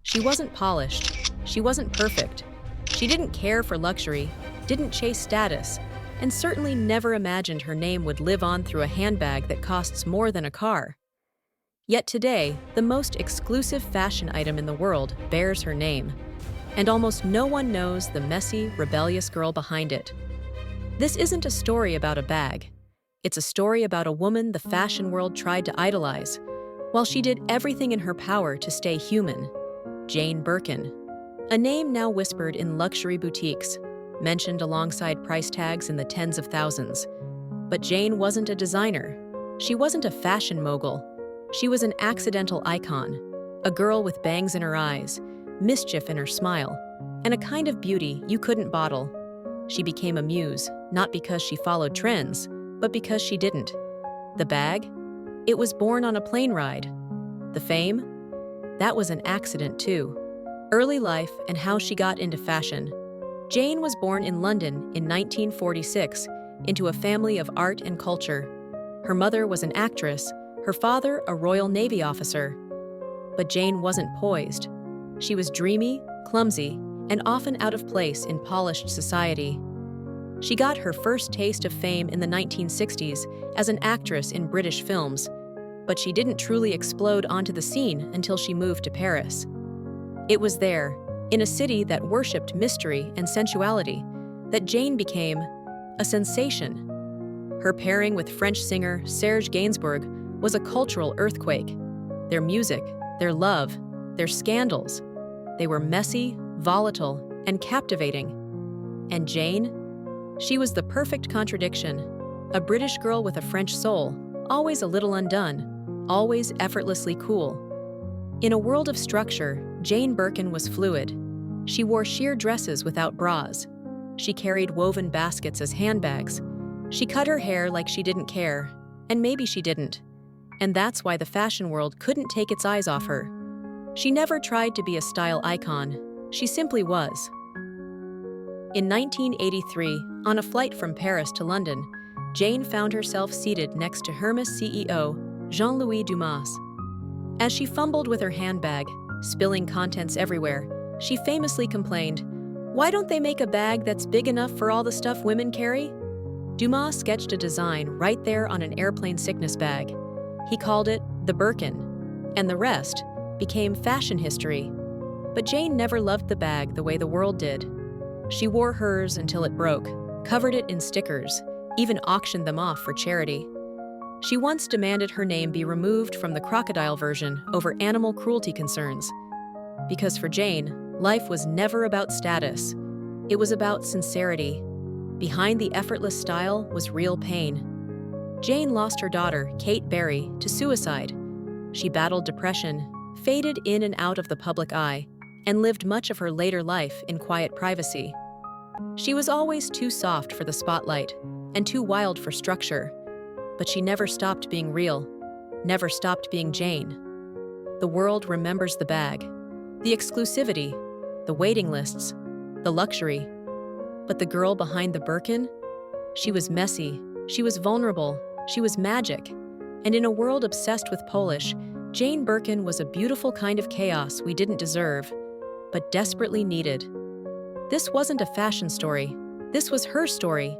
She wasn't polished. She wasn't perfect. She didn't care for luxury, didn't chase status, and certainly never imagined her name would live on through a handbag that costs more than a car. Yet today, the most exclusive fashion item in the world bears her name, and almost no one knows the messy, rebellious girl behind it. This isn't a story about a bag. It's a story about a woman the fashion world tried to idolize, while she did everything in her power to stay human. Jane Birkin. A name now whispered in luxury boutiques, mentioned alongside price tags in the tens of thousands. But Jane wasn't a designer. She wasn't a fashion mogul. She was an accidental icon, a girl with bangs in her eyes, mischief in her smile, and a kind of beauty you couldn't bottle. She became a muse, not because she followed trends, but because she didn't. The bag? It was born on a plane ride. The fame? That was an accident too. Early life and how she got into fashion. Jane was born in London in 1946 into a family of art and culture. Her mother was an actress, her father a Royal Navy officer. But Jane wasn't poised. She was dreamy, clumsy, and often out of place in polished society. She got her first taste of fame in the 1960s as an actress in British films, but she didn't truly explode onto the scene until she moved to Paris. It was there, in a city that worshipped mystery and sensuality, that Jane became a sensation. Her pairing with French singer Serge Gainsbourg was a cultural earthquake. Their music, their love, their scandals, they were messy, volatile, and captivating. And Jane? She was the perfect contradiction. A British girl with a French soul, always a little undone, always effortlessly cool. In a world of structure, Jane Birkin was fluid. She wore sheer dresses without bras. She carried woven baskets as handbags. She cut her hair like she didn't care, and maybe she didn't. And that's why the fashion world couldn't take its eyes off her. She never tried to be a style icon. She simply was. In 1983, on a flight from Paris to London, Jane found herself seated next to Hermès CEO Jean-Louis Dumas. As she fumbled with her handbag, spilling contents everywhere, she famously complained, "Why don't they make a bag that's big enough for all the stuff women carry?" Dumas sketched a design right there on an airplane sickness bag. He called it the Birkin, and the rest became fashion history. But Jane never loved the bag the way the world did. She wore hers until it broke, covered it in stickers, even auctioned them off for charity. She once demanded her name be removed from the crocodile version over animal cruelty concerns. Because for Jane, life was never about status. It was about sincerity. Behind the effortless style was real pain. Jane lost her daughter, Kate Barry, to suicide. She battled depression, faded in and out of the public eye, and lived much of her later life in quiet privacy. She was always too soft for the spotlight and too wild for structure, but she never stopped being real, never stopped being Jane. The world remembers the bag, the exclusivity, the waiting lists, the luxury. But the girl behind the Birkin? She was messy, she was vulnerable, she was magic. And in a world obsessed with polish, Jane Birkin was a beautiful kind of chaos we didn't deserve, but desperately needed. This wasn't a fashion story. This was her story,